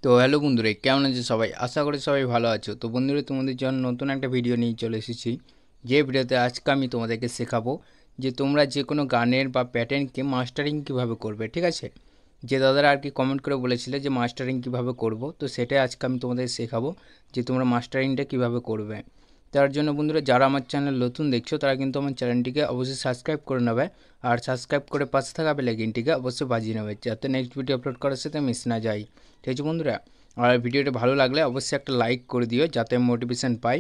তো হ্যালো বন্ধুরা, কেমন আছো সবাই? আশা করি সবাই ভালো আছো। তো বন্ধুরা, তোমাদের জন্য নতুন একটা ভিডিও নিয়ে চলে এসেছি। যে ভিডিওতে আজকে আমি তোমাদেরকে শেখাবো যে তোমরা যে কোনো গানের বা প্যাটার্নকে মাস্টারিং কিভাবে করবে। ঠিক আছে, যে দাদারা আর কি কমেন্ট করে বলেছিলে যে মাস্টারিং কিভাবে করব, তো সেটাই আজকে আমি তোমাদের শেখাবো যে তোমরা মাস্টারিংটা কিভাবে করবে। তার জন্য বন্ধুরা, যারা আমার চ্যানেল নতুন দেখছো তারা কিন্তু আমার চ্যানেলটিকে অবশ্যই সাবস্ক্রাইব করে নেবে, আর সাবস্ক্রাইব করে পাশে থাকা বেল আইকনটিকে অবশ্যই বাজিয়ে নেবে, যাতে নেক্সট ভিডিও আপলোড করার সাথে মিস না যায়। ঠিক আছে বন্ধুরা, আর ভিডিওটা ভালো লাগলে অবশ্যই একটা লাইক করে দিও যাতে মোটিভেশন পাই।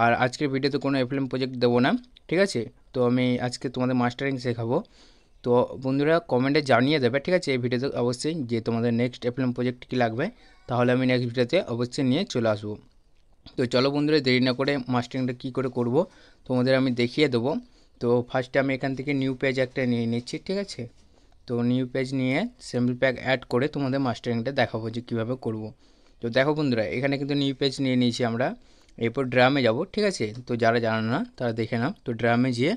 আর আজকের ভিডিওতে কোনো এফএলএম প্রজেক্ট দেবো না, ঠিক আছে। তো আমি আজকে তোমাদের মাস্টারিং শেখাবো। তো বন্ধুরা কমেন্টে জানিয়ে দেবে, ঠিক আছে, এই ভিডিওতে অবশ্যই যে তোমাদের নেক্সট এফএলএম প্রজেক্ট কী লাগবে, তাহলে আমি নেক্সট ভিডিওতে অবশ্যই নিয়ে চলে আসবো। তো চলো বন্ধুরা, দেরি না করে মাস্টারিংটা কী করে করব তোমাদের আমি দেখিয়ে দেবো। তো ফার্স্টে আমি এখান থেকে নিউ পেজ একটা নিয়ে নিচ্ছি, ঠিক আছে। তো নিউ পেজ নিয়ে স্যাম্পল প্যাক অ্যাড করে তোমাদের মাস্টারিংটা দেখাবো যে কীভাবে করব। তো দেখো বন্ধুরা, এখানে কিন্তু নিউ পেজ নিয়ে নিয়েছি আমরা। এরপর ড্রামে যাব, ঠিক আছে। তো যারা জানো না তারা দেখে নাও। তো ড্রামে যেয়ে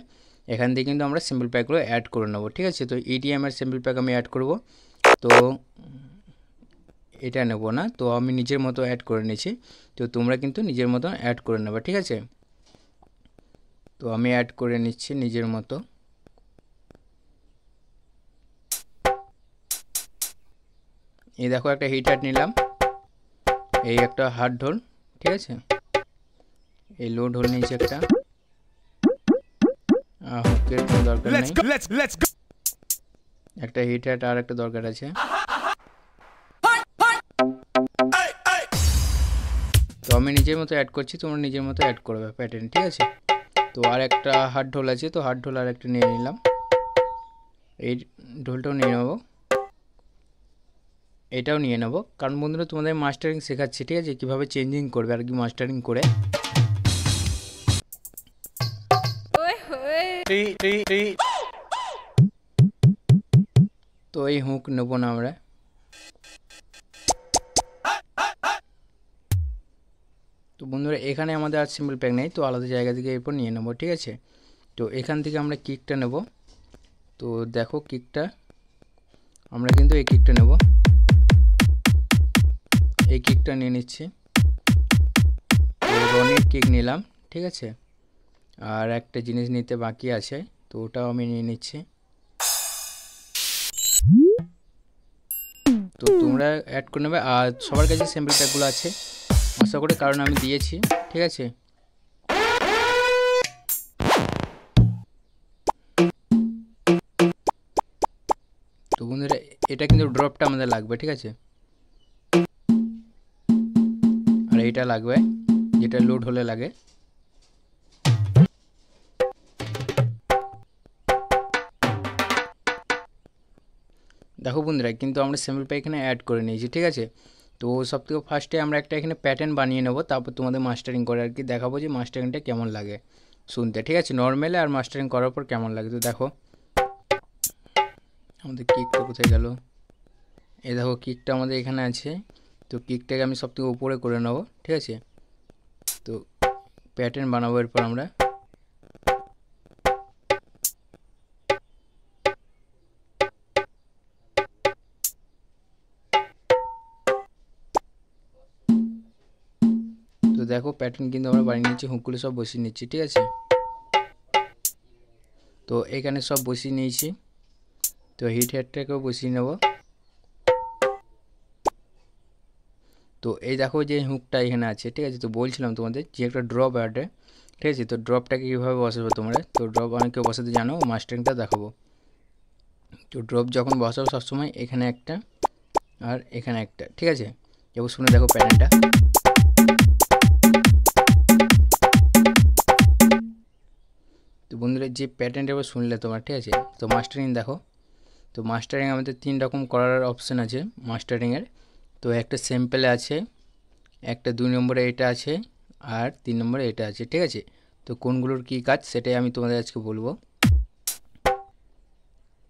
এখান থেকে কিন্তু আমরা স্যাম্পল প্যাকগুলো অ্যাড করে নেবো, ঠিক আছে। তো ইডিএমের স্যাম্পল প্যাক আমি অ্যাড করব। তো এটা নেব না, তো আমি নিজের মতো অ্যাড করে নিয়েছি। তো তোমরা কিন্তু নিজের মতো অ্যাড করে নেবে, ঠিক আছে। তো আমি অ্যাড করে নিচ্ছি নিজের মতো। এই দেখো একটা হিট হ্যাট নিলাম, এই একটা হার্ড ঢোল, ঠিক আছে। এই লো ঢোল নিয়েছি একটা, হুকের কোনো দরকার নেই। একটা হিট হ্যাট আর একটা দরকার আছে। তো আমি নিজের মতো অ্যাড করছি, তোমরা নিজের মতো অ্যাড করবে প্যাটার্ন, ঠিক আছে। তো আর একটা হার্ড ঢোল আছে, তো হার্ড ঢোল আর একটা নিয়ে নিলাম। এই ঢোলটাও নিয়ে নেবো, এটাও নিয়ে নেবো, কারণ বন্ধুরা তোমাদের মাস্টারিং শেখাচ্ছি, ঠিক আছে, কীভাবে চেঞ্জিং করবে আর কি মাস্টারিং করে। তো এই হুক নেবো না আমরা। তো বন্ধুরা এখানে আমাদের আর সিম্পল প্যাক নেই, তো আলাদা জায়গা থেকে এরপর নিয়ে নেবো, ঠিক আছে। তো এখান থেকে আমরা কিকটা নেব। তো দেখো কিকটা আমরা কিন্তু এই কিকটা নেব, এই কিকটা নিয়ে নিচ্ছি। তো রনির কিক নিলাম, ঠিক আছে। আর একটা জিনিস নিতে বাকি আছে, তো ওটাও আমি নিয়ে নিচ্ছি। তো তোমরা অ্যাড করে নেবে, আর সবার কাছে স্যাম্পল প্যাকগুলো আছে আশা করি, কারণ আমি দিয়েছি, ঠিক আছে। তো বন্ধুরা এটা কিন্তু ড্রপটা আমাদের লাগবে, ঠিক আছে। আর এইটা লাগবে যেটা লোড হলে লাগে। দেখো বন্ধুরা কিন্তু আমরা স্যাম্পল প্যাক এখানে অ্যাড করে নিয়েছি, ঠিক আছে। তো সব থেকে ফার্স্টে আমরা একটা এখানে প্যাটার্ন বানিয়ে নেবো, তারপর তোমাদের মাস্টারিং করে আর কি দেখাবো যে মাস্টারিংটা কেমন লাগে শুনতে, ঠিক আছে, নর্মালে আর মাস্টারিং করার পর কেমন লাগে। তো দেখো আমাদের কিকটা কোথায় গেল, এই দেখো কিকটা আমাদের এখানে আছে। তো কিকটাকে আমি সব থেকে উপরে করে নেবো, ঠিক আছে। তো প্যাটার্ন বানাবো এরপর আমরা। তো দেখো প্যাটার্ন কিন্তু আমরা বানিয়ে নিচ্ছি, হুকগুলো সব বসিয়ে নিচ্ছি, ঠিক আছে। তো এখানে সব বসিয়ে নিয়েছি। তো হিট হেডটাকেও বসিয়ে নেব। তো এই দেখো যে হুকটা এখানে আছে, ঠিক আছে। তো বলছিলাম তোমাদের যে একটা ড্রপ অ্যাডে, ঠিক আছে। তো ড্রপটাকে কীভাবে বসাবো তোমরা, তো ড্রপ অনেকে বসাতে জানো, মাস্টারিংটা দেখাবো। তো ড্রপ যখন বসাবো সবসময় এখানে একটা আর এখানে একটা, ঠিক আছে। এবার শুনে দেখো প্যাটার্নটা। তো বন্ধুরা যে প্যাটার্নটা এবার শুনলে তোমার, ঠিক আছে। তো মাস্টারিং দেখো, তো মাস্টারিং আমাদের 3 রকম করার অপশান আছে মাস্টারিংয়ের। তো একটা স্যাম্পেলে আছে, একটা 2 নম্বরে এটা আছে, আর 3 নম্বরে এটা আছে, ঠিক আছে। তো কোনগুলোর কী কাজ সেটাই আমি তোমাদের আজকে বলবো।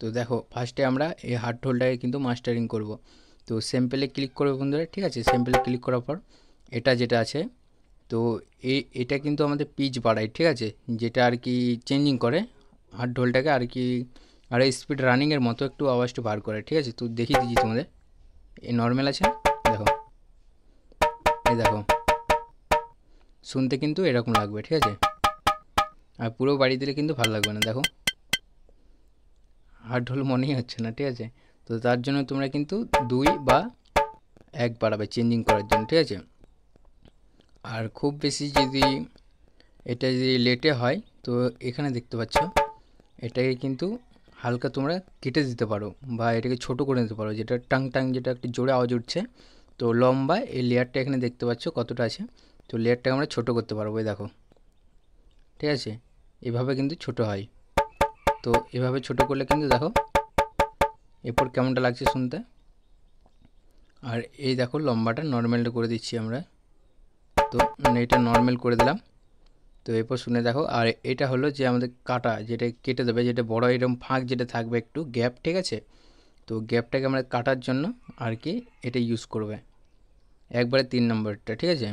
তো দেখো ফার্স্টে আমরা এই হার্ড হোলটাকে কিন্তু মাস্টারিং করব। তো স্যাম্পেলে ক্লিক করবে বন্ধুরা, ঠিক আছে। স্যাম্পেলে ক্লিক করার পর এটা যেটা আছে, তো এটা কিন্তু আমাদের পিচ বাড়ায়, ঠিক আছে, যেটা আর কি চেঞ্জিং করে হার্ড হোলটাকে আর কি, আর স্পিড রানিংয়ের মতো একটু আওয়াজটা বার করে, ঠিক আছে। তো দেখিয়ে দিচ্ছি তোমাদের, এই নর্মাল আছে দেখো, এই দেখো শুনতে কিন্তু এরকম লাগবে, ঠিক আছে। আর পুরো বাড়ি দিলে কিন্তু ভালো লাগবে না, দেখো হার্ড ঢোল মনেই হচ্ছে না, ঠিক আছে। তো তার জন্য তোমরা কিন্তু 2 বা 1 বাড়াবে চেঞ্জিং করার জন্য, ঠিক আছে। আর খুব বেশি যদি এটা যদি লেটে হয় তো এখানে দেখতে পাচ্ছ এটাকে কিন্তু হালকা তোমরা কেটে দিতে পারো বা এটাকে ছোট করে নিতে পারো, যেটা টাং টাং যেটা একটু জোরে আওয়াজ উঠছে। তো লম্বা এই লেয়ারটা এখানে দেখতে পাচ্ছ কতটা আছে, তো লেয়ারটাকে আমরা ছোট করতে পারবো, এই দেখো, ঠিক আছে। এভাবে কিন্তু ছোট হয়। তো এভাবে ছোট করলে কিন্তু দেখো এরপর কেমনটা লাগছে শুনতে। আর এই দেখো লম্বাটা নর্মালটা করে দিচ্ছি আমরা, তো এটা নর্মাল করে দিলাম। তো এরপর শুনে দেখো। আর এটা হলো যে আমাদের কাটা যেটা কেটে দেবে, যেটা বড় এরকম ফাঁক যেটা থাকবে একটু গ্যাপ, ঠিক আছে। তো গ্যাপটাকে আমরা কাটার জন্য আর কি এটা ইউজ করবে একবারে 3 নম্বরটা, ঠিক আছে।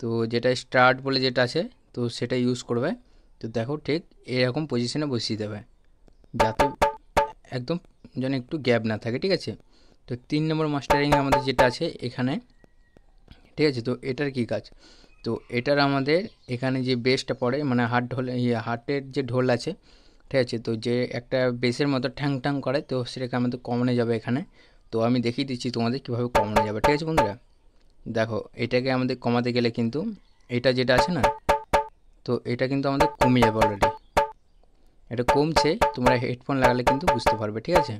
তো যেটা স্টার্ট বলে যেটা আছে তো সেটা ইউজ করবে। তো দেখো ঠিক এরকম পজিশনে বসিয়ে দেবে যাতে একদম যেন একটু গ্যাপ না থাকে, ঠিক আছে। তো 3 নম্বর মাস্টারিং আমাদের যেটা আছে এখানে, ঠিক আছে। তো এটার কি কাজ, তো এটার আমাদের এখানে যে বেসটা পড়ে মানে হার্ট ঢোল, হার্টের যে ঢোল আছে, ঠিক আছে। তো যে একটা বেসের মতো ঠ্যাং ঠ্যাং করে তো সেটাকে আমাদের কমানো যাবে এখানে। তো আমি দেখিয়ে দিচ্ছি তোমাদের কীভাবে কমানো যাবে, ঠিক আছে বন্ধুরা। দেখো এটাকে আমাদের কমাতে গেলে কিন্তু এটা যেটা আছে না, তো এটা কিন্তু আমাদের কমে যাবে অলরেডি, এটা কমছে, তোমরা হেডফোন লাগালে কিন্তু বুঝতে পারবে, ঠিক আছে।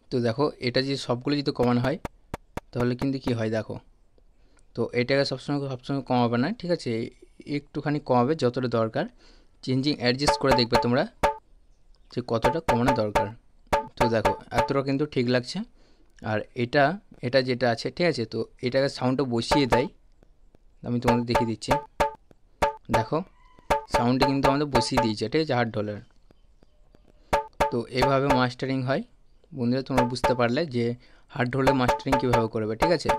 তো দেখো এটা যে সবগুলো যদি কমানো হয় তাহলে কিন্তু কি হয় দেখো। তো এটাকে সবসময় কমাবে না, ঠিক আছে, একটুখানি কমাবে যতটা দরকার। চেঞ্জিং অ্যাডজাস্ট করে দেখবে তোমরা যে কতটা কমানো দরকার। তো দেখো এতটা কিন্তু ঠিক লাগছে। আর এটা এটা যেটা আছে, ঠিক আছে, তো এটাকে সাউন্ডটা বসিয়ে দেয়, আমি তোমাদের দেখিয়ে দিচ্ছি। দেখো সাউন্ডটা কিন্তু আমাদের বসিয়ে দিয়েছে, ঠিক আছে, হার্ড ঢোলের। তো এভাবে মাস্টারিং হয় বন্ধুরা, তোমরা বুঝতে পারলে যে হার্ড ঢোলে মাস্টারিং কীভাবে করবে, ঠিক আছে।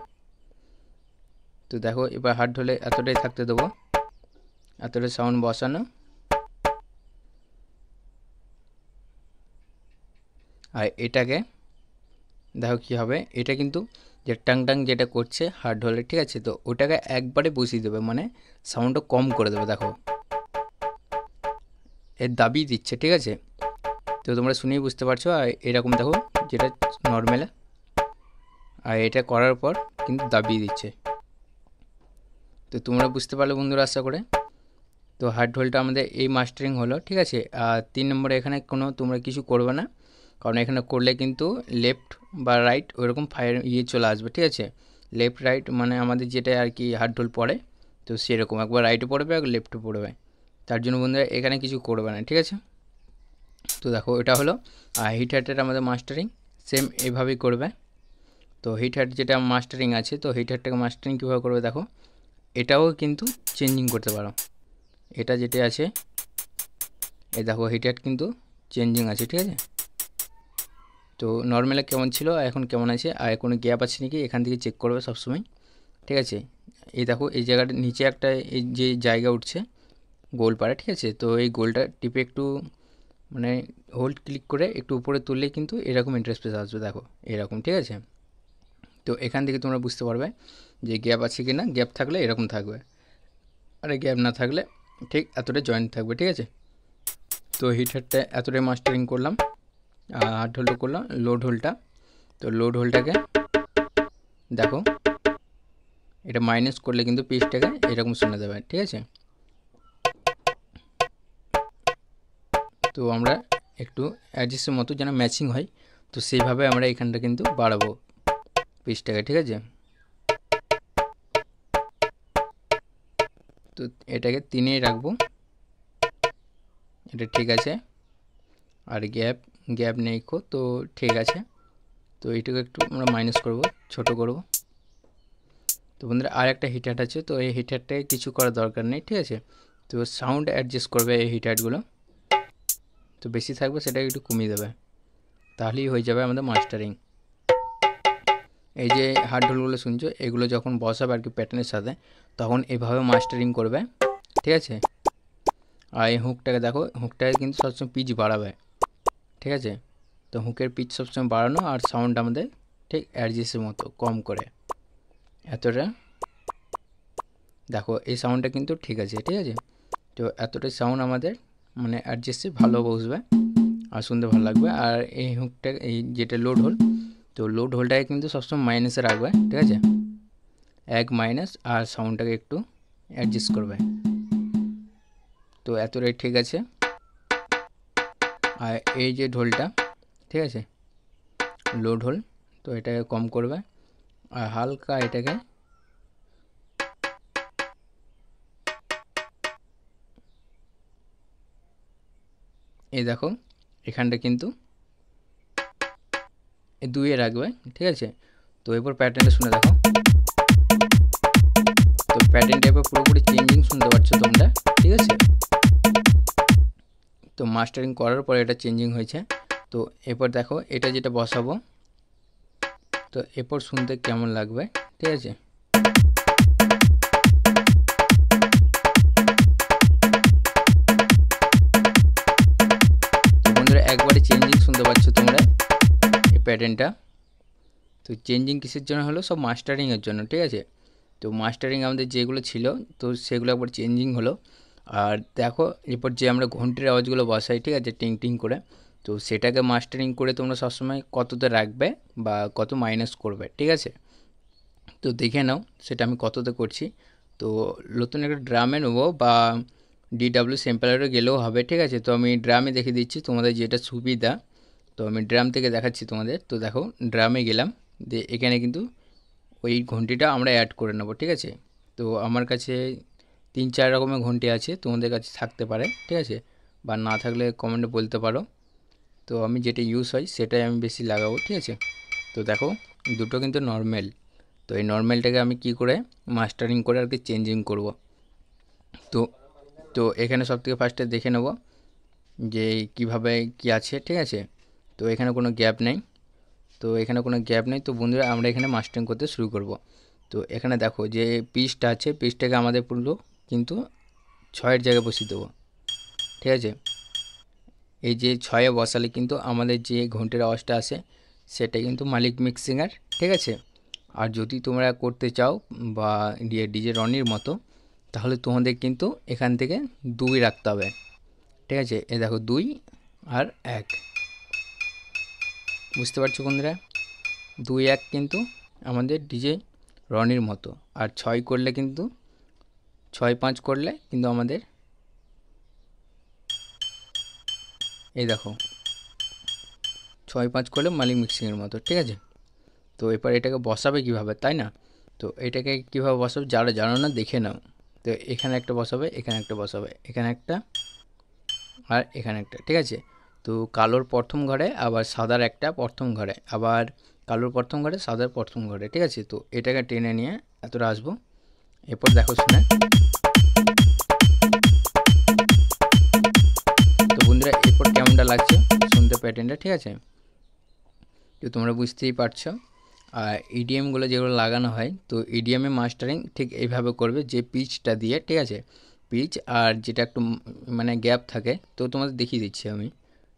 তো দেখো এবার হার্ড ঢোলে এতটাই থাকতে দেবো, এতটাই সাউন্ড বসানো। আর এটাকে দেখো কী হবে, এটা কিন্তু যে টাং টাং যেটা করছে হার্ড ঢোলে, ঠিক আছে। তো ওটাকে একবারে বসিয়ে দেবে মানে সাউন্ডটা কম করে দেবে, দেখো এর দাবি দিচ্ছে, ঠিক আছে। তো তোমরা শুনেই বুঝতে পারছো। আর এরকম দেখো যেটা নর্মাল, আর এটা করার পর কিন্তু দাবিয়ে দিচ্ছে। তো তোমরা বুঝতে পারলে বন্ধুরা আশা করে। তো হার্ড ঢোলটা আমাদের এই মাস্টারিং হলো, ঠিক আছে। আর 3 নম্বরে এখানে কোনো তোমরা কিছু করবে না, কারণ এখানে করলে কিন্তু লেফট বা রাইট ওইরকম ফায়ার চলে আসবে, ঠিক আছে। লেফট রাইট মানে আমাদের যেটা আর কি হার্ড ঢোল পড়ে, তো সেরকম একবার রাইটে পড়বে একবার লেফটে পড়বে। তার জন্য বন্ধুরা এখানে কিছু করবে না, ঠিক আছে। তো দেখো এটা হলো। আর হিট হার্টের আমাদের মাস্টারিং সেম এইভাবেই করবে। তো হিট হার্ট যেটা মাস্টারিং আছে, তো হিট হার্টটাকে মাস্টারিং কীভাবে করবে দেখো, এটাও কিন্তু চেঞ্জিং করতে পারো। এটা যেটা আছে এই দেখো হিট হার্ট কিন্তু চেঞ্জিং আছে, ঠিক আছে। তো নর্মালে কেমন ছিল এখন কেমন আছে, আর কোনো গ্যাপ আছে নাকি এখান থেকে চেক করবে সবসময়, ঠিক আছে। এই দেখো এই জায়গাটা নিচে একটা এই যে জায়গা উঠছে গোল পাড়া, ঠিক আছে। তো এই গোলটা টিপে একটু মানে হোল্ড ক্লিক করে একটু উপরে তুললে কিন্তু এরকম ইন্টারফেস আসবে, দেখো এরকম, ঠিক আছে। তো এখান থেকে তোমরা বুঝতে পারবে যে গ্যাপ আছে কি না, গ্যাপ থাকলে এরকম থাকবে, আর গ্যাপ না থাকলে ঠিক এতটা জয়েন্ট থাকবে, ঠিক আছে। তো হিট হারটা এতটাই মাস্টারিং করলাম। হার্ড হোলটা করলাম, লোড হোলটা। তো লোড হোলটাকে দেখো এটা মাইনাস করলে কিন্তু পিচটাকে এরকম শোনা যাবে, ঠিক আছে। তো আমরা একটু অ্যাডজাস্টের মতো যেন ম্যাচিং হয়, তো সেইভাবে আমরা এখানটা কিন্তু বাড়াবো পিচটাকে, ঠিক আছে। তো এটাকে 3-এই রাখবো, এটা ঠিক আছে। আর গ্যাপ নেই তো ঠিক আছে। তো এইটাকে একটু আমরা মাইনাস করব, ছোট করব। তো বন্ধুরা আর একটা হিট হার্ট আছে, তো এই হিট হার্টটাকে কিছু করার দরকার নেই, ঠিক আছে। তো সাউন্ড অ্যাডজাস্ট করবে এই হিট হার্টগুলো, তো বেশি থাকবে সেটাকে একটু কমিয়ে দেবে, তাহলেই হয়ে যাবে আমাদের মাস্টারিং। এই যে হার্ড ঢোলগুলো শুনছো এগুলো যখন বসাবে আর কি প্যাটার্নের সাথে, তখন এভাবে মাস্টারিং করবে, ঠিক আছে। আর এই হুকটাকে দেখো, হুকটাকে কিন্তু সবসময় পিচ বাড়াবে, ঠিক আছে। তো হুকের পিচ সবসময় বাড়ানো আর সাউন্ড আমাদের ঠিক অ্যাডজাস্টের মতো কম করে, এতটা দেখো এই সাউন্ডটা কিন্তু ঠিক আছে, ঠিক আছে। তো এতটাই সাউন্ড আমাদের মানে অ্যাডজাস্টে ভালো বসবে আর শুনতে ভালো লাগবে। আর এই হুকটা এই যেটা লোড হোল, তো লোড হোলটাকে কিন্তু সবসময় মাইনাসে রাখবে, ঠিক আছে, এক মাইনাস, আর সাউন্ডটাকে একটু অ্যাডজাস্ট করবে। তো এতটাই ঠিক আছে। আর এই যে ঢোলটা, ঠিক আছে, লোড হোল, তো এটাকে কম করবে আর হালকা এটাকে এই দেখো এখানটা কিন্তু দুইয়ে রাখবে, ঠিক আছে। তো এরপর প্যাটার্নটা শুনে দেখো। তো প্যাটার্নটা এবার পুরোপুরি চেঞ্জিং শুনতে পাচ্ছ তোমরা, ঠিক আছে। তো মাস্টারিং করার পরে এটা চেঞ্জিং হয়েছে। তো এরপর দেখো এটা যেটা বসাবো, তো এরপর শুনতে কেমন লাগবে, ঠিক আছে। তো বন্ধুরা একবারে চেঞ্জিং শুনতে পাচ্ছ তোমরা এই প্যাটার্নটা। তো চেঞ্জিং কিসের জন্য হলো? সব মাস্টারিংয়ের জন্য, ঠিক আছে। তো মাস্টারিং আমাদের যেগুলো ছিল তো সেগুলো একবার চেঞ্জিং হলো। আর দেখো এরপর যে আমরা ঘন্টির আওয়াজগুলো বসাই, ঠিক আছে, টিং টিং করে, তো সেটাকে মাস্টারিং করে তোমরা সবসময় কততে রাখবে বা কত মাইনাস করবে, ঠিক আছে। তো দেখে নাও সেটা আমি কততে করছি। তো নতুন একটা ড্রামে নেবো বা ডিডাব্লিউ স্যাম্পলারে গেলেও হবে, ঠিক আছে। তো আমি ড্রামে দেখে দিচ্ছি তোমাদের যেটা সুবিধা। তো আমি ড্রাম থেকে দেখাচ্ছি তোমাদের। তো দেখো ড্রামে গেলাম, দিয়ে এখানে কিন্তু ওই ঘন্টিটা আমরা অ্যাড করে নেব, ঠিক আছে। তো আমার কাছে 3-4 রকমের ঘন্টি আছে, তোমাদের কাছে থাকতে পারে, ঠিক আছে, বা না থাকলে কমেন্টে বলতে পারো। তো আমি যেটা ইউজ হয় সেটাই আমি বেশি লাগাবো, ঠিক আছে। তো দেখো দুটো কিন্তু নর্মাল। তো এই নর্মালটাকে আমি কি করে মাস্টারিং করে আর কি চেঞ্জিং করব। তো তো এখানে সবথেকে ফার্স্টে দেখে নেব যে কিভাবে কি আছে, ঠিক আছে। তো এখানে কোনো গ্যাপ নেই, তো এখানে কোনো গ্যাপ নেই। তো বন্ধুরা আমরা এখানে মাস্টারিং করতে শুরু করব। তো এখানে দেখো যে পিচটা আছে, পিচটাকে আমাদের পুরো কিন্তু 6-এর জায়গায় বসিয়ে দেবো, ঠিক আছে। এই যে 6-এ বসালে কিন্তু আমাদের যে ঘন্টির আওয়াজটা আসে সেটা কিন্তু মালিক মিক্সিংয়ের, ঠিক আছে। আর যদি তোমরা করতে চাও বা ডিজে রনির মতো, তাহলে তোমাদের কিন্তু এখান থেকে 2 রাখতে হবে, ঠিক আছে। এ দেখো 2 আর 1, বুঝতে পারছো বন্ধুরা? 2-1 কিন্তু আমাদের ডিজে রনির মতো। আর 6 করলে কিন্তু 6-5 করলে কিন্তু আমাদের এই দেখো 6-5 করলে মালিক মিক্সিংয়ের মতো, ঠিক আছে। তো এরপর এটাকে বসাবে কিভাবে, তাই না? তো এটাকে কীভাবে বসাবে যারা জানো না দেখে নাও। তো এখানে একটা বসাবে, এখানে একটা বসাবে, এখানে একটা আর এখানে একটা, ঠিক আছে। তো কালোর প্রথম ঘরে আবার সাদার একটা প্রথম ঘরে, আবার কালোর প্রথম ঘরে সাদার প্রথম ঘরে, ঠিক আছে। তো এটাকে টেনে নিয়ে এতটা আসবো। এরপর দেখো শুনে। তো বন্ধুরা এরপর কেমনটা লাগছে শুনতে প্যাটার্নটা, ঠিক আছে। তো তোমরা বুঝতেই পারছো। আর ইডিএমগুলো যেগুলো লাগানো হয়, তো ইডিএমে মাস্টারিং ঠিক এইভাবে করবে যে পিচটা দিয়ে, ঠিক আছে, পিচ আর যেটা একটু মানে গ্যাপ থাকে। তো তোমাদের দেখিয়ে দিচ্ছি আমি,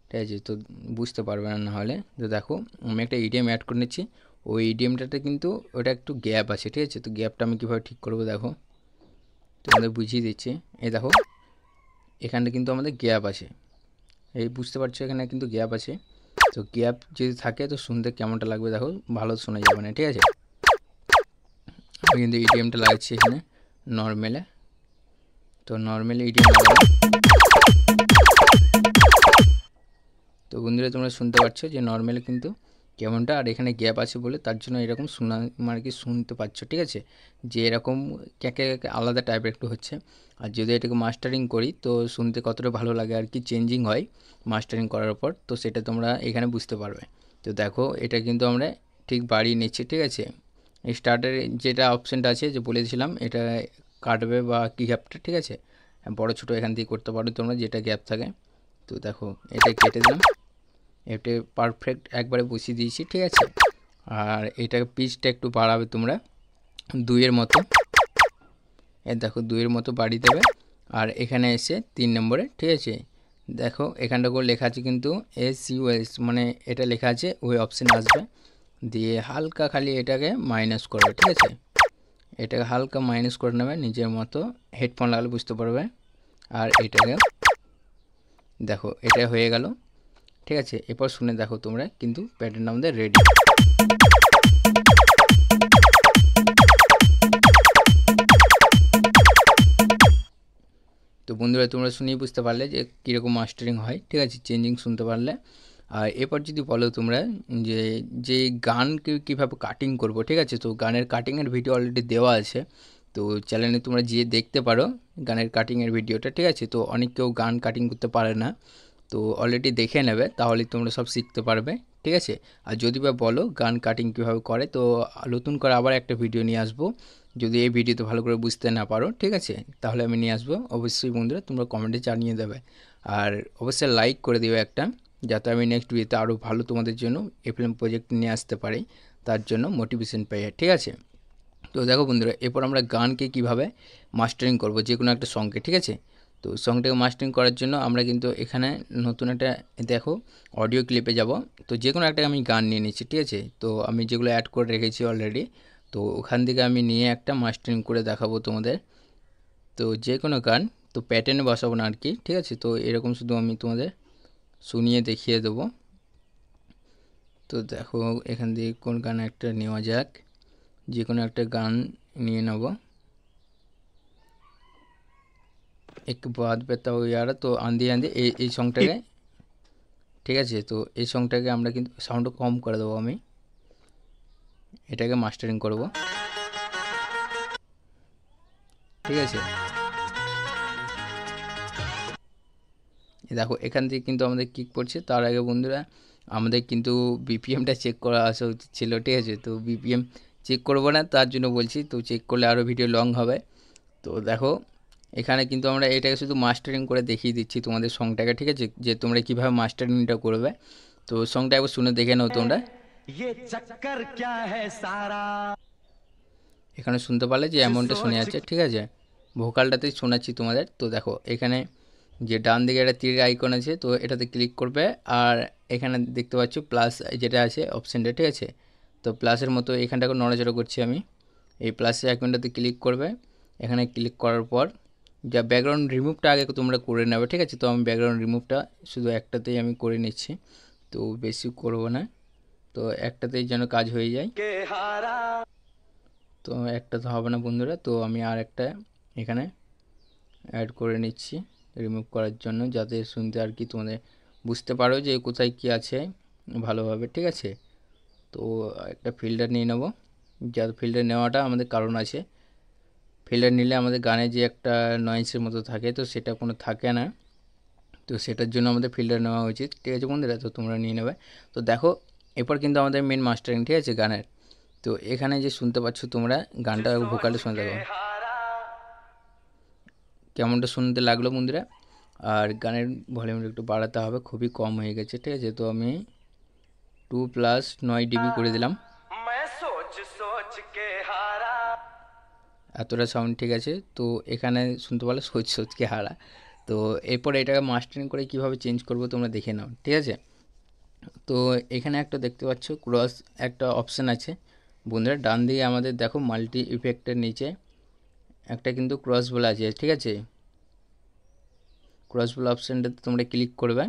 ঠিক আছে, তো বুঝতে পারবে না নাহলে। তো দেখো আমি একটা ইডিএম অ্যাড করে নিচ্ছি, ওই ইডিএমটাতে কিন্তু ওটা একটু গ্যাপ আছে, ঠিক আছে। তো গ্যাপটা আমি কীভাবে ঠিক করবো দেখো, তোমাদের বুঝিয়ে দিচ্ছি। এই দেখো এখানটা কিন্তু আমাদের গ্যাপ আছে, এই বুঝতে পারছো এখানে কিন্তু গ্যাপ আছে। তো গ্যাপ যদি থাকে তো শুনতে কেমনটা লাগবে দেখো, ভালো শোনা যাবে না, ঠিক আছে। আমি কিন্তু ইডিএমটা লাগাচ্ছি এখানে নর্মালে। তো নর্মালি ইডিএম লাগাবো। তো বন্ধুরা তোমরা শুনতে পাচ্ছ যে নর্মালে কিন্তু কেমনটা, আর এখানে গ্যাপ আছে বলে তার জন্য এরকম শোনা মানে কি শুনতে পাচ্ছ, ঠিক আছে, যে এরকম ক্যাকে আলাদা টাইপের একটু হচ্ছে। আর যদি এটাকে মাস্টারিং করি তো শুনতে কতটা ভালো লাগে আর কি চেঞ্জিং হয় মাস্টারিং করার পর, তো সেটা তোমরা এখানে বুঝতে পারবে। তো দেখো এটা কিন্তু আমরা ঠিক বাড়িয়ে নিচ্ছি, ঠিক আছে। এই স্টার্টের যেটা অপশানটা আছে যে বলেছিলাম এটা কাটবে বা কি গ্যাপটা, ঠিক আছে, বড় ছোটো এখান থেকে করতে পারো তোমরা যেটা গ্যাপ থাকে। তো দেখো এটা কেটে দিলাম, এটা পারফেক্ট একবারে বসিয়ে দিয়েছি, ঠিক আছে। আর এটাকে পিচটা একটু বাড়াবে তোমরা 2-এর মতো, এ দেখো 2-এর মতো বাড়িয়ে দেবে। আর এখানে এসে 3 নম্বরে, ঠিক আছে, দেখো এখানটা করে লেখা আছে কিন্তু SUS মানে এটা লেখা আছে, ওই অপশানে আসবে, দিয়ে হালকা খালি এটাকে মাইনাস করবে, ঠিক আছে। এটাকে হালকা মাইনাস করে নেবে নিজের মতো, হেডফোন লাগালে বুঝতে পারবে। আর এটাকে দেখো এটা হয়ে গেল, ঠিক আছে। এরপর শুনে দেখো তোমরা, কিন্তু প্যাটার্ন আমাদের রেডি। তো বন্ধুরা তোমরা শুনেই বুঝতে পারলে যে কীরকম মাস্টারিং হয়, ঠিক আছে, চেঞ্জিং শুনতে পারলে। আর এরপর যদি বলো তোমরা যে গানকে কীভাবে কাটিং করব, ঠিক আছে, তো গানের কাটিংয়ের ভিডিও অলরেডি দেওয়া আছে, তো চ্যানেলে তোমরা গিয়ে দেখতে পারো গানের কাটিংয়ের ভিডিওটা, ঠিক আছে। তো অনেক কেউ গান কাটিং করতে পারে না, তো অলরেডি দেখে নেবে, তাহলে তোমরা সব শিখতে পারবে, ঠিক আছে। আর যদি বা বলো গান কাটিং কীভাবে করে, তো নতুন করে আবার একটা ভিডিও নিয়ে আসবো। যদি এই ভিডিওতে ভালো করে বুঝতে না পারো, ঠিক আছে, তাহলে আমি নিয়ে আসবো। অবশ্যই বন্ধুরা তোমরা কমেন্টে জানিয়ে দেবে, আর অবশ্যই লাইক করে দিও একটা, যাতে আমি নেক্সট ভিডিওতে আরও ভালো তোমাদের জন্য এফএলএম প্রজেক্ট নিয়ে আসতে পারি, তার জন্য মোটিভেশন পাই, ঠিক আছে। তো দেখো বন্ধুরা, এরপর আমরা গানকে কিভাবে মাস্টারিং করব, যে কোনো একটা সংকে, ঠিক আছে। তো সংটাকে মাস্টারিং করার জন্য আমরা কিন্তু এখানে নতুন একটা দেখো অডিও ক্লিপে যাব। তো যে কোনো একটা আমি গান নিয়ে নিচ্ছি, ঠিক আছে। তো আমি যেগুলো অ্যাড করে রেখেছি অলরেডি, তো ওখান থেকে আমি নিয়ে একটা মাস্টারিং করে দেখাবো তোমাদের। তো যে কোনো গান, তো প্যাটার্নে বসাবো না আর কি, ঠিক আছে। তো এরকম শুধু আমি তোমাদের শুনিয়ে দেখিয়ে দেবো। তো দেখো এখান থেকে কোন গান একটা নেওয়া যাক, যে কোনো একটা গান নিয়ে নেব। এক বাদ বেতাও ইয়ারা, তো আন্দি আন্দি এই সংটাকে, ঠিক আছে। তো এই সংটাকে আমরা কিন্তু সাউন্ড কম করে দেবো, আমি এটাকে মাস্টারিং করব, ঠিক আছে। দেখো এখান থেকে কিন্তু আমাদের কিক পড়ছে। তার আগে বন্ধুরা আমাদের কিন্তু বিপিএমটা চেক করা আসা উচিত ছিল, ঠিক আছে। তো বিপিএম চেক করবো না, তার জন্য বলছি, তো চেক করলে আরও ভিডিও লং হবে। তো দেখো এখানে কিন্তু আমরা এটাকে শুধু মাস্টারিং করে দেখিয়ে দিচ্ছি তোমাদের সংটাকে, ঠিক আছে, যে তোমরা কীভাবে মাস্টারিংটা করবে। তো সংটা একবার শুনে দেখে নাও তোমরা। এখানে শুনতে পারলে যে অ্যামাউন্টটা শুনে যাচ্ছে, ঠিক আছে, ভোকালটাতেই শোনাচ্ছি তোমাদের। তো দেখো এখানে যে ডান দিকে একটা তীর আইকন আছে, তো এটাতে ক্লিক করবে, আর এখানে দেখতে পাচ্ছ প্লাস যেটা আছে অপশানটা, ঠিক আছে। তো প্লাসের মতো এখানটাকে নড়াচড়া করছি আমি, এই প্লাসের আইকনটাতে ক্লিক করবে। এখানে ক্লিক করার পর যা ব্যাকগ্রাউন্ড রিমুভটা আগে তোমরা করে নেবে, ঠিক আছে। তো আমি ব্যাকগ্রাউন্ড রিমুভটা শুধু একটাতেই আমি করে নিচ্ছি, তো বেশি করব না, তো একটাতেই যেন কাজ হয়ে যায়। তো একটা তো হবে না বন্ধুরা, তো আমি আর একটা এখানে অ্যাড করে নিচ্ছি রিমুভ করার জন্য, যাতে শুনতে আর কি তোমাদের বুঝতে পারো যে কোথায় কি আছে ভালোভাবে, ঠিক আছে। তো একটা ফিল্টার নিয়ে নেব, যা ফিল্টার নেওয়াটা আমাদের কারণ আছে। ফিল্টার নিলে আমাদের গানে যে একটা নয়েজের মতো থাকে, তো সেটা কোনো থাকে না, তো সেটার জন্য আমাদের ফিল্টার নেওয়া উচিত, ঠিক আছে বন্ধুরা। তো তোমরা নিয়ে নেবে। তো দেখো এরপর কিন্তু আমাদের মেন মাস্টারিং, ঠিক আছে, গানের। তো এখানে যে শুনতে পাচ্ছ তোমরা গানটা ভোকালে শুনে দেখো কেমনটা শুনতে লাগলো বন্ধুরা। আর গানের ভলিউমটা একটু বাড়াতে হবে, খুবই কম হয়ে গেছে, ঠিক আছে। তো আমি 2+9 dB করে দিলাম, এতটা সাউন্ড, ঠিক আছে। তো এখানে শুনতে পারলে সোচ সোচকে হারা। তো এরপর এটাকে মাস্টারিং করে কিভাবে চেঞ্জ করব তোমরা দেখে নাও, ঠিক আছে। তো এখানে একটা দেখতে পাচ্ছ ক্রস একটা অপশান আছে বন্ধুরা, ডান দিকে আমাদের দেখো মাল্টি ইফেক্টের নিচে একটা কিন্তু ক্রস বলা আছে, ঠিক আছে। ক্রস বলা অপশানটাতে তোমরা ক্লিক করবে।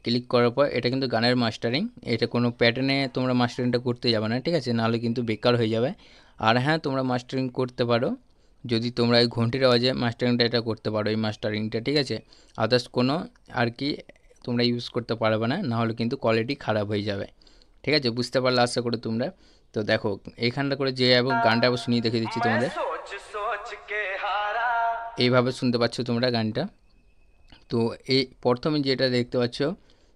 ক্লিক করার পর এটা কিন্তু গানের মাস্টারিং, এটা কোনো প্যাটার্নে তোমরা মাস্টারিংটা করতে যাবে না, ঠিক আছে, নাহলে কিন্তু বেকার হয়ে যাবে। আর হ্যাঁ, তোমরা মাস্টারিং করতে পারো যদি তোমরা এই ঘন্টির আওয়াজে মাস্টারিংটা এটা করতে পারো, এই মাস্টারিংটা, ঠিক আছে। আদার্স কোনো আর কি তোমরা ইউজ করতে পারবে না, নাহলে কিন্তু কোয়ালিটি খারাপ হয়ে যাবে, ঠিক আছে। বুঝতে পারলে আশা করি তোমরা। তো দেখো এইখানটা করে যে এবং গানটা আবার শুনিয়ে দেখে দিচ্ছি তোমাদের, এইভাবে শুনতে পাচ্ছ তোমরা গানটা। তো এই প্রথমে যেটা দেখতে পাচ্ছ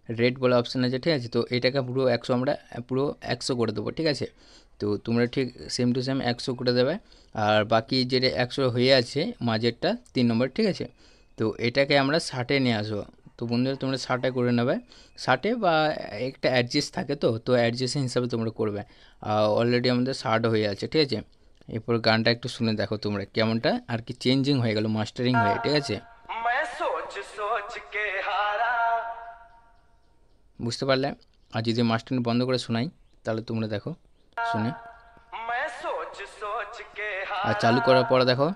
রেড বলে অপশান আছে, ঠিক আছে। তো এটাকে পুরো 100 আমরা পুরো 100 করে দেবো, ঠিক আছে। তো তোমরা ঠিক সেম টু সেম 100 করে দেবে। আর বাকি যেটা 100 হয়ে আছে মাঝেরটা 3 নম্বর, ঠিক আছে। তো এটাকে আমরা 60-এ নিয়ে আসবো। তো বন্ধুরা তোমরা 60-এ করে নেবে, 60-এ বা একটা অ্যাডজাস্ট থাকে, তো অ্যাডজাস্টের হিসাবে তোমরা করবে। অলরেডি আমাদের 60 হয়ে আছে, ঠিক আছে। এরপর গানটা একটু শুনে দেখো তোমরা কেমনটা আর কি চেঞ্জিং হয়ে গেল মাস্টারিং হয়ে, ঠিক আছে। বুঝতে পারলে। আর যদি মাস্টারিং বন্ধ করে শোনাই তাহলে তোমরা দেখো শুনে। আর চালু করার পর দেখো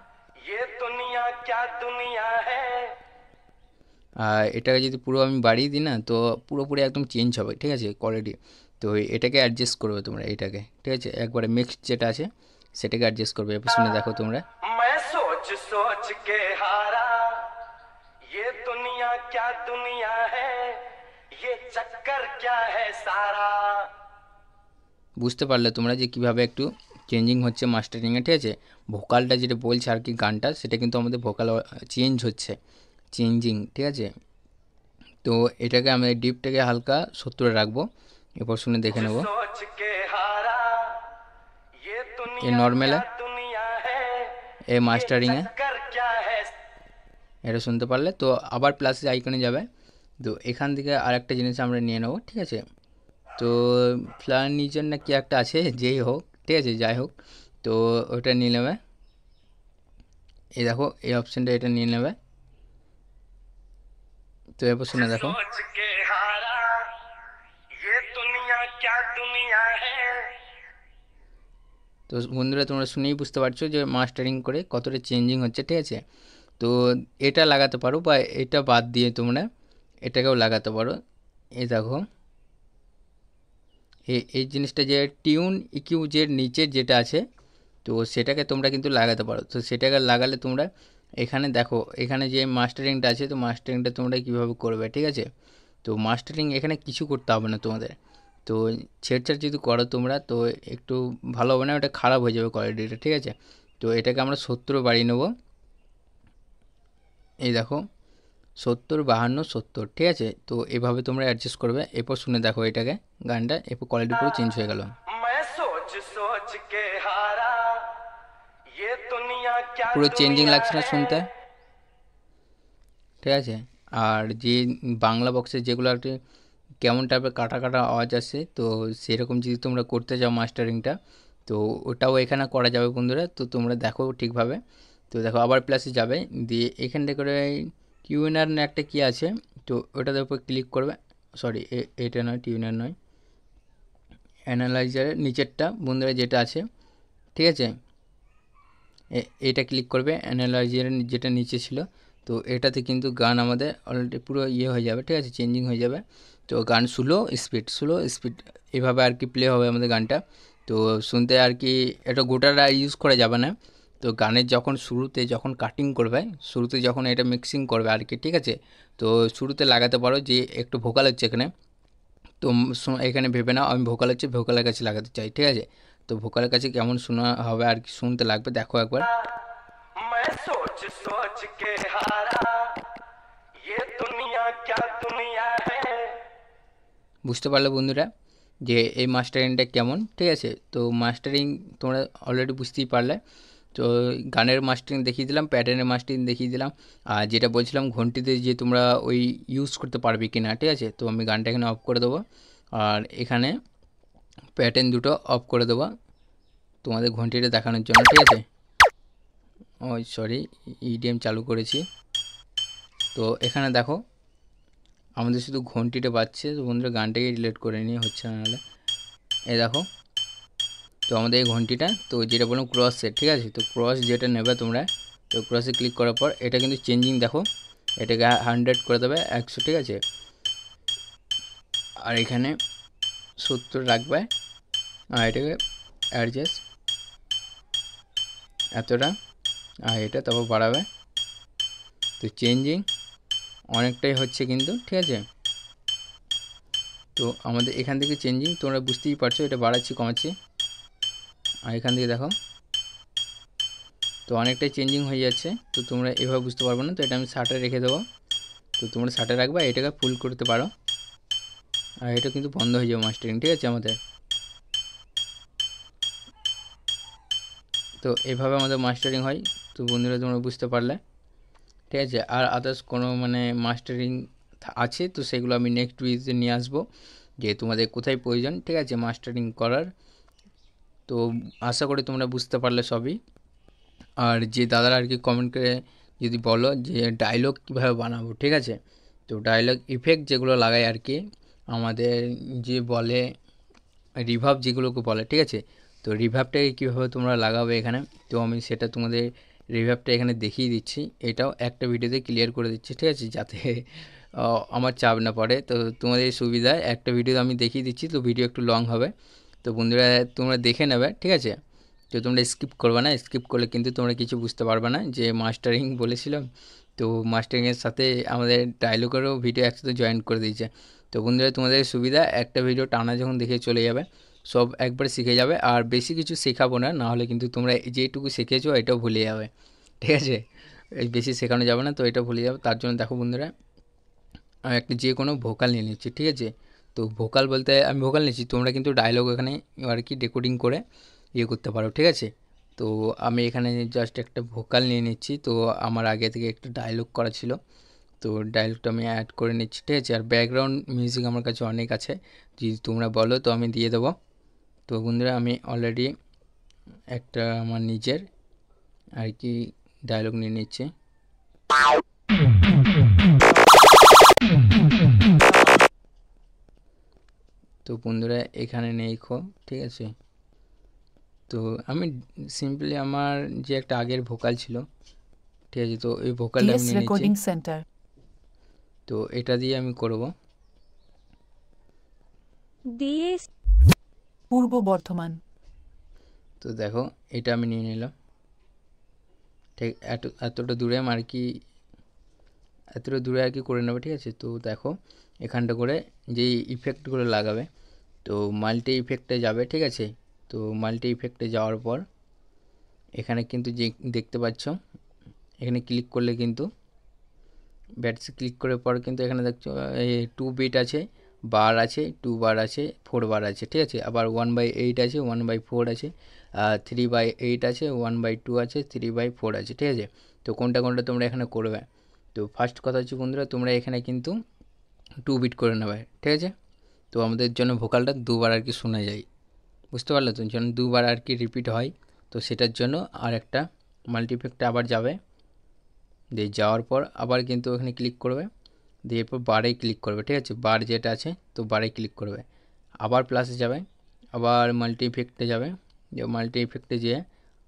আর এটাকে যদি পুরো আমি বাড়িয়ে দিই না, তো পুরোপুরি একদম চেঞ্জ হবে, ঠিক আছে কোয়ালিটি। তো এটাকে অ্যাডজাস্ট করবে তোমরা, এটাকে ঠিক আছে একবারে মিক্সড যেটা আছে সেটাকে অ্যাডজাস্ট করবে। এবার শুনে দেখো তোমরা। বুঝতে পারলে তোমরা যে কিভাবে একটু চেঞ্জিং হচ্ছে মাস্টারিংয়ে, ঠিক আছে। ভোকালটা যেটা বলছে আর কি গানটা, সেটা কিন্তু আমাদের ভোকাল চেঞ্জ হচ্ছে, চেঞ্জিং, ঠিক আছে। তো এটাকে আমি ডিপটাকে হালকা 70-এ রাখবো। এরপর শুনে দেখে নেব। এ নর্মালে, এ মাস্টারিংয়ে, এটা শুনতে পারলে। তো আবার প্লাসের আইকনে যাবে। তো এখান থেকে আরেকটা জিনিস আমরা নিয়ে নেব, ঠিক আছে। তো ফ্লানিজন না কি একটা আছে, যেই হোক, ঠিক আছে যাই হোক। তো ওটা নিয়ে নেবে। এই দেখো এই অপশানটা, এটা নিয়ে নেবে। তো এরপর শুনে দেখো। তো বন্ধুরা তোমরা শুনেই বুঝতে পারছো যে মাস্টারিং করে কতটা চেঞ্জিং হচ্ছে, ঠিক আছে। তো এটা লাগাতে পারো বা এটা বাদ দিয়ে তোমরা এটাকেও লাগাতে পারো। এই দেখো এই জিনিসটা যে টিউন ইকিউ যে নিচের যেটা আছে, তো সেটাকে তোমরা কিন্তু লাগাতে পারো। তো সেটাকে লাগালে তোমরা এখানে দেখো, এখানে যে মাস্টারিংটা আছে, তো মাস্টারিংটা তোমরা কীভাবে করবে, ঠিক আছে। তো মাস্টারিং এখানে কিছু করতে হবে না তোমাদের। তো ছেড়ছাড় যদি করো তোমরা, তো একটু ভালো হবে না, ওটা খারাপ হয়ে যাবে কোয়ালিটিটা, ঠিক আছে। তো এটাকে আমরা 70 বাড়িয়ে নেব। এই দেখো 70, 52, 70, ঠিক আছে। তো এভাবে তোমরা অ্যাডজাস্ট করবে। এরপর শুনে দেখো এটাকে গানটা, এরপর কোয়ালিটি পুরো চেঞ্জ হয়ে গেল, পুরো চেঞ্জিং লাগছে না শুনতে, ঠিক আছে। আর যে বাংলা বক্সে যেগুলো একটু কেমন টাইপের কাটা কাটা আওয়াজ আসে, তো সেরকম যদি তোমরা করতে চাও মাস্টারিংটা, তো ওটাও এখানে করা যাবে বন্ধুরা। তো তোমরা দেখো ঠিকভাবে। তো দেখো আবার প্লাসে যাবে, দিয়ে এখানটা করে টিউনার না একটা কী আছে, তো ওটার উপর ক্লিক করবে। সরি, এটা নয়, টিউনার নয়, অ্যানালাইজারের নিচেরটা বন্ধুরা যেটা আছে, ঠিক আছে। এটা ক্লিক করবে, অ্যানালাইজারের যেটা নিচে ছিল। তো এটাতে কিন্তু গান আমাদের অলরেডি পুরো ইয়ে হয়ে যাবে, ঠিক আছে, চেঞ্জিং হয়ে যাবে। তো গান স্লো স্পিড এভাবে আর কি প্লে হবে আমাদের গানটা। তো শুনতে আর কি এটা গোটাটা ইউজ করা যাবে না। তো গানের যখন শুরুতে যখন কাটিং করবে, শুরুতে যখন এটা মিক্সিং করবে আর কি, ঠিক আছে। তো শুরুতে লাগাতে পারো যে একটু ভোকাল হচ্ছে এখানে। তো এখানে ভেবে নাও আমি ভোকাল হচ্ছে, ভোকালের কাছে লাগাতে চাই, ঠিক আছে। তো ভোকালের কাছে কেমন শোনা হবে আর কি শুনতে লাগবে, দেখো একবার। বুঝতে পারলে বন্ধুরা যে এই মাস্টারিংটা কেমন, ঠিক আছে। তো মাস্টারিং তোমরা অলরেডি বুঝতেই পারলে। তো গানের মাস্টারিং দেখিয়ে দিলাম, প্যাটার্নের মাস্টারিং দেখিয়ে দিলাম, আর যেটা বলছিলাম ঘন্টিতে যে তোমরা ওই ইউজ করতে পারবে কি না, ঠিক আছে। তো আমি গানটা এখানে অফ করে দেবো, আর এখানে প্যাটার্ন দুটো অফ করে দেবো তোমাদের ঘন্টিটা দেখানোর জন্য, ঠিক আছে। ওই সরি, ইডিএম চালু করেছি। তো এখানে দেখো আমাদের শুধু ঘন্টিটা বাজছে। তো বন্ধুরা গানটাকে রিলেট করে নিয়ে হচ্ছে না, নাহলে এই দেখো। তো আমাদের এই ঘন্টিটা, তো যেটা বললাম ক্রস সেট, ঠিক আছে। তো ক্রস যেটা নেবে তোমরা, তো ক্রসে ক্লিক করার পর এটা কিন্তু চেঞ্জিং দেখো, এটাকে 100 করে দেবে, 100, ঠিক আছে। আর এখানে 70 রাখবে, আর এটাকে অ্যাডজাস্ট এতটা, আর এটা তারপর বাড়াবে। তো চেঞ্জিং অনেকটাই হচ্ছে কিন্তু, ঠিক আছে। তো আমাদের এখান থেকে চেঞ্জিং তোমরা বুঝতেই পারছো, এটা বাড়াচ্ছি কমাচ্ছি, আর এখান থেকে দেখো তো অনেকটাই চেঞ্জিং হয়ে যাচ্ছে। তো তোমরা এভাবে বুঝতে পারবো না, তো এটা আমি 60-এ রেখে দেবো। তো তোমরা 60-এ রাখবা, এটাকে ফুল করতে পারো, আর এটা কিন্তু বন্ধ হয়ে যাবে মাস্টারিং, ঠিক আছে আমাদের। তো এভাবে আমাদের মাস্টারিং হয়। তো বন্ধুরা তোমরা বুঝতে পারলে, ঠিক আছে। আর আদার্স কোনো মানে মাস্টারিং আছে, তো সেগুলো আমি নেক্সট ভিডিওতে নিয়ে আসবো, যে তোমাদের কোথায় প্রয়োজন, ঠিক আছে, মাস্টারিং করার। তো আশা করি তোমরা বুঝতে পারলে সবই। আর যে দাদারা আর কি কমেন্ট করে যদি বলো যে ডায়লগ কীভাবে বানাবো, ঠিক আছে। তো ডায়লগ ইফেক্ট যেগুলো লাগাই আর কি আমাদের, যে বলে রিভার্ব যেগুলোকে বলে, ঠিক আছে। তো রিভার্বটাকে কীভাবে তোমরা লাগাবে এখানে, তো আমি সেটা তোমাদের রিভার্বটা এখানে দেখিয়ে দিচ্ছি। এটাও একটা ভিডিওতে ক্লিয়ার করে দিচ্ছি, ঠিক আছে, যাতে আমার চাপ না পড়ে। তো তোমাদের সুবিধায় একটা ভিডিও আমি দেখিয়ে দিচ্ছি, তো ভিডিও একটু লং হবে, তো বন্ধুরা তোমরা দেখে নেবে, ঠিক আছে। তো তোমরা স্কিপ করবে না, স্কিপ করলে কিন্তু তোমরা কিছু বুঝতে পারবে না। যে মাস্টারিং বলেছিলাম, তো মাস্টারিংয়ের সাথে আমাদের ডায়লগেরও ভিডিও একসাথে জয়েন করে দিয়েছে। তো বন্ধুরা তোমাদের সুবিধা, একটা ভিডিও টানা যখন দেখে চলে যাবে, সব একবারে শিখে যাবে। আর বেশি কিছু শেখাবো না, না হলে কিন্তু তোমরা যেটুকু শিখেছো এটাও ভুলে যাবে, ঠিক আছে। বেশি শেখানো যাবে না, তো এটা ভুলে যাবে। তার জন্য দেখো বন্ধুরা, আমি একটা যে কোনো ভোকাল নিয়ে নিচ্ছি, ঠিক আছে। তো ভোকাল বলতে আমি ভোকাল নিচ্ছি, তোমরা কিন্তু ডায়লগ এখানে আর কি রেকর্ডিং করে করতে পারো, ঠিক আছে। তো আমি এখানে জাস্ট একটা ভোকাল নিয়ে নিচ্ছি। তো আমার আগে থেকে একটা ডায়লগ করা ছিল, তো ডায়লগটা আমি অ্যাড করে নিচ্ছি, ঠিক আছে। আর ব্যাকগ্রাউন্ড মিউজিক আমার কাছে অনেক আছে, যদি তোমরা বলো তো আমি দিয়ে দেবো। তো বন্ধুরা আমি অলরেডি একটা আমার নিজের আর কি ডায়লগ নিয়ে নিচ্ছি। তো বন্ধুরা এখানে নেই ঠিক আছে। তো আমি সিম্পলি আমার যে একটা আগের ভোকাল ছিল, ঠিক আছে, তো এই ভোকালটা আমি নিয়ে নিচ্ছি। তো এটা দিয়ে আমি করব ডিএস পূর্ব বর্ধমান। তো দেখো এটা আমি নিয়ে নিলাম, ঠিক এতটা দূরে আর কি, এতটা দূরে আর কি করে নেবে, ঠিক আছে। তো দেখো এখানটা করে যেই ইফেক্টগুলো লাগাবে, তো মাল্টি ইফেক্টে যাবে, ঠিক আছে। তো মাল্টি ইফেক্টে যাওয়ার পর এখানে কিন্তু যে দেখতে পাচ্ছ, এখানে ক্লিক করলে কিন্তু ব্যাটস ক্লিক করার পর কিন্তু এখানে দেখছো 2 বিট আছে, বার আছে, 2 বার আছে, 4 বার আছে, ঠিক আছে। আবার 1/8 আছে, 1/4 আছে, 3/8 আছে, 1/2 আছে, 3/4 আছে, ঠিক আছে। তো কোনটা কোনটা তোমরা এখানে করবে। তো ফার্স্ট কথা হচ্ছে বন্ধুরা, তোমরা এখানে কিন্তু 2 বিট করে নেবে, ঠিক আছে। তো আমাদের জন্য ভোকালটা দুবার আর কি শোনা যায়, বুঝতে পারলে তো, যেন দুবার আর কি রিপিট হয়। তো সেটার জন্য আর একটা মাল্টিপ্লেক্সটা আবার যাবে, দিয়ে যাওয়ার পর আবার কিন্তু ওখানে ক্লিক করবে, দিয়ে এরপর বারে ক্লিক করবে, ঠিক আছে। বার যেটা আছে তো বারে ক্লিক করবে, আবার প্লাসে যাবে, আবার মাল্টি ইফেক্টে যাবে, মাল্টি ইফেক্টে যেয়ে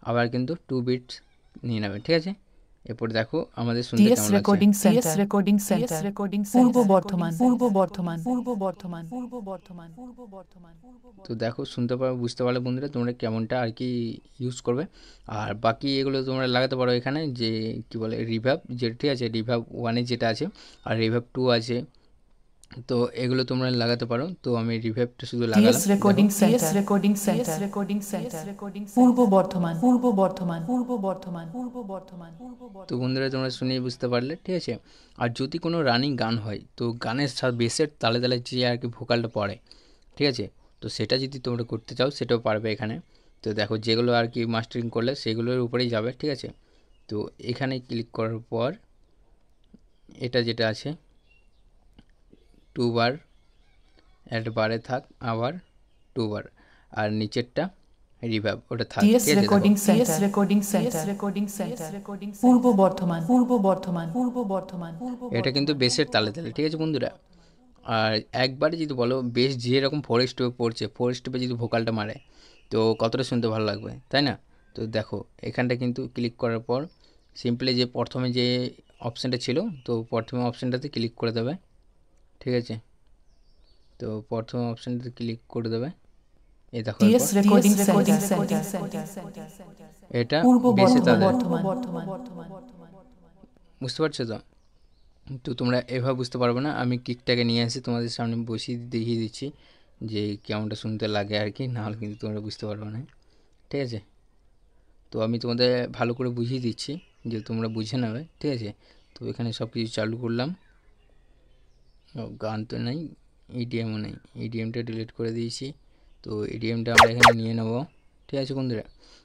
আবার কিন্তু 2 বিটস নিয়ে নেবে, ঠিক আছে। এরপর দেখো আমাদের শুনতে কেমন লাগছে। রেকর্ডিং সেন্টার পূর্ব বর্ধমান। তো দেখো শুনতে পারো, বুঝতে পারলে বন্ধুরা তোমরা কেমনটা আর কি ইউজ করবে। আর বাকি এগুলো তোমরা লাগাতে পারো এখানে, যে কি বলে রিভার্ব, যেটা ঠিক আছে, রিভার্ব 1-এ যেটা আছে, আর রিভার্ব 2 আছে, তো এগুলো তোমরা লাগাতে পারো। তো আমি রিভার্বটা শুধু লাগালাম। রেকর্ডিং সেন্টার পূর্ব বর্ধমান। তো বন্ধুরা তোমরা শুনেই বুঝতে পারলে, ঠিক আছে। আর যদি কোনো রানিং গান হয়, তো গানের বেসের তালে তালে যে আর কি ভোকালটা পড়ে, ঠিক আছে, তো সেটা যদি তোমরা করতে চাও সেটাও পারবে এখানে। তো দেখো যেগুলো আর কি মাস্টারিং করলে সেগুলোর উপরেই যাবে, ঠিক আছে। তো এখানে ক্লিক করার পর এটা যেটা আছে 2 বার, অ্যাড বারে থাক, আবার 2 বার, আর নিচেরটা রিভার্ব ওটা থাক, ঠিক আছে। রেকর্ডিং সেন্টার পূর্ব বর্ধমান। এটা কিন্তু বেসের তালে তালে, ঠিক আছে বন্ধুরা। আর একবারে যদি বলো বেস যেরকম 4 স্টেপে পড়ছে, 4 স্টেপে যদি ভোকালটা মারে, তো কতটা শুনতে ভালো লাগবে, তাই না। তো দেখো এখানটা কিন্তু ক্লিক করার পর সিম্পলি যে প্রথমে যে অপশানটা ছিল, তো প্রথমে অপশানটাতে ক্লিক করে দেবে, ঠিক আছে। তো প্রথম অপশানটাতে ক্লিক করে দেবে, এই দেখো রেকর্ডিং এটা পূর্ব বেসে তালে, বর্ধমান। বুঝতে পারছো তো। তো তোমরা এভাবে বুঝতে পারবে না, আমি কিকটাকে নিয়ে এসে তোমাদের সামনে বসিয়ে দেখিয়ে দিচ্ছি যে কেমনটা শুনতে লাগে আর কি, নাহলে কিন্তু তোমরা বুঝতে পারবে না, ঠিক আছে। তো আমি তোমাদের ভালো করে বুঝিয়ে দিচ্ছি যে তোমরা বুঝে নেবে, ঠিক আছে। তো এখানে সব কিছু চালু করলাম, গান তো নেই, ইডিএমও নেই, ইডিএমটা ডিলিট করে দিয়েছি। তো ইডিএমটা আমরা এখানে নিয়ে নেব, ঠিক আছে বন্ধুরা।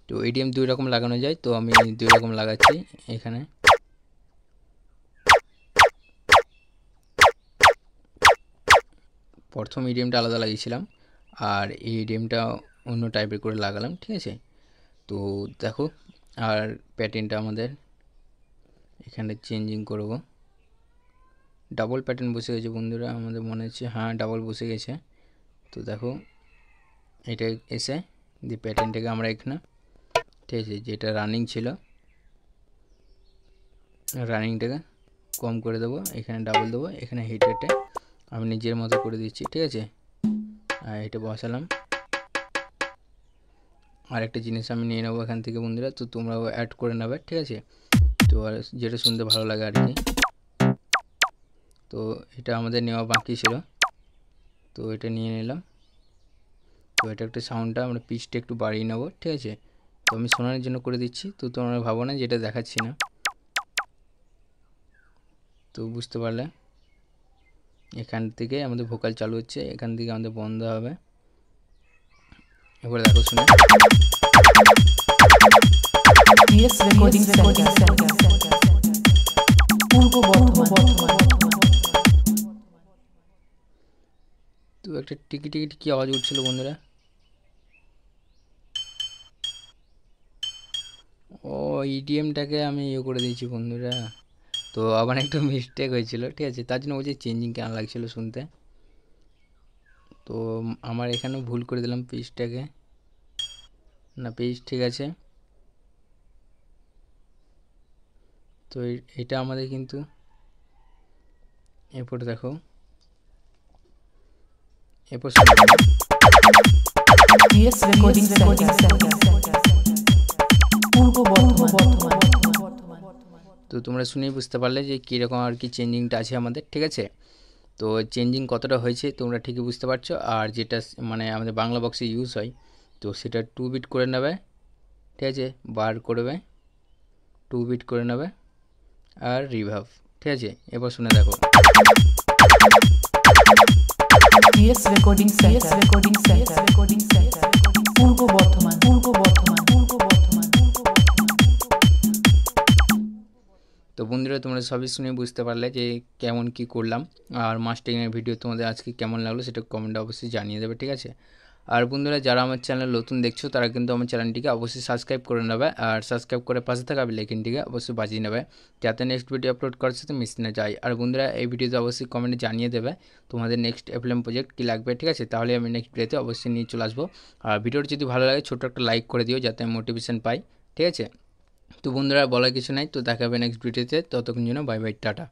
তো ইডিএম 2 রকম লাগানো যায়, তো আমি 2 রকম লাগাচ্ছি এখানে। প্রথম ইডিএমটা আলাদা লাগিয়েছিলাম, আর এই ইডিএমটা অন্য টাইপের করে লাগালাম, ঠিক আছে। তো দেখো আর প্যাটার্নটা আমাদের এখানে চেঞ্জিং করব, ডাবল প্যাটার্ন বসে গেছে বন্ধুরা, আমাদের মনে হচ্ছে হ্যাঁ ডাবল বসে গেছে। তো দেখো এটা এসে দিয়ে প্যাটার্নটাকে আমরা এখানে, ঠিক আছে, যেটা রানিং ছিল রানিংটাকে কম করে দেবো, এখানে ডাবল দেবো, এখানে হিটারটা আমি নিজের মতো করে দিচ্ছি, ঠিক আছে। আর এটা বসালাম। আরেকটা জিনিস আমি নিয়ে নেবো এখান থেকে বন্ধুরা, তো তোমরাও অ্যাড করে নেবে, ঠিক আছে। তো আর যেটা শুনতে ভালো লাগে আর কি। তো এটা আমাদের নেওয়া বাকি ছিল, তো এটা নিয়ে নিলাম। তো এটা একটা সাউন্ডটা আমরা পিচটা একটু বাড়িয়ে নেবো, ঠিক আছে। তো আমি শোনানোর জন্য করে দিচ্ছি, তো তোমরা ভাবো না যেটা দেখাচ্ছি না। তো বুঝতে পারলে এখান থেকে আমাদের ভোকাল চালু হচ্ছে, এখান থেকে আমাদের বন্ধ হবে। এবার দেখো শুনে, PS রেকর্ডিং সেন্টার, পূর্ব বর্ধমান। তো একটা টিকি টিকি টিকি আওয়াজ উঠছিল বন্ধুরা। ও ইডিএমটাকে আমি করে দিয়েছি বন্ধুরা। তো আবার একটু মিস্টেক হয়েছিল, ঠিক আছে, তার জন্য বলছি চেঞ্জিং কেন লাগছিল শুনতে। তো আমার এখানেও ভুল করে দিলাম পেজটাকে, না পেজ ঠিক আছে। তো এটা আমাদের কিন্তু এরপর দেখো, এরপর PS রেকর্ডিং সেন্টার, পূর্ব বর্ধমান। তো তোমরা শুনেই বুঝতে পারলে যে কীরকম আর কি চেঞ্জিংটা আছে আমাদের, ঠিক আছে। তো চেঞ্জিং কতটা হয়েছে তোমরা ঠিকই বুঝতে পারছো। আর যেটা মানে আমাদের বাংলা বক্সে ইউজ হয়, তো সেটা 2 বিট করে নেবে, ঠিক আছে, বার করবে 2 বিট করে নেবে, আর রিভার্ব, ঠিক আছে। এবার শুনে দেখো, PS রেকর্ডিং সেন্টার, পূর্ব বর্ধমান। তো বন্ধুরা তোমরা সবই শুনে বুঝতে পারলে যে কেমন কি করলাম। আর মাস্টারিংয়ের ভিডিও তোমাদের আজকে কেমন লাগলো সেটা কমেন্টে অবশ্যই জানিয়ে দেবে, ঠিক আছে। আর বন্ধুরা যারা আমার চ্যানেল নতুন দেখছো তারা কিন্তু আমার চ্যানেলটিকে অবশ্যই সাবস্ক্রাইব করে নেবে, আর সাবস্ক্রাইব করে পাশে থাকা বেল আইকনটিকে অবশ্যই বাজিয়ে নেবে, যাতে নেক্সট ভিডিও আপলোড করার সাথে মিস না যায়। আর বন্ধুরা এই ভিডিওতে অবশ্যই কমেন্টে জানিয়ে দেবে তোমাদের নেক্সট এফএলএম প্রজেক্ট কী লাগবে, ঠিক আছে, তাহলে আমি নেক্সট ভিডিওতে অবশ্যই নিয়ে চলে আসবো। আর ভিডিওটি যদি ভালো লাগে ছোটো একটা লাইক করে দিও, যাতে আমি মোটিভেশন পাই, ঠিক আছে। তো বন্ধুরা বলার কিছু নাই, তো দেখা হবে নেক্সট ভিডিওতে, ততক্ষণ জন্য বাই বাই, টাটা।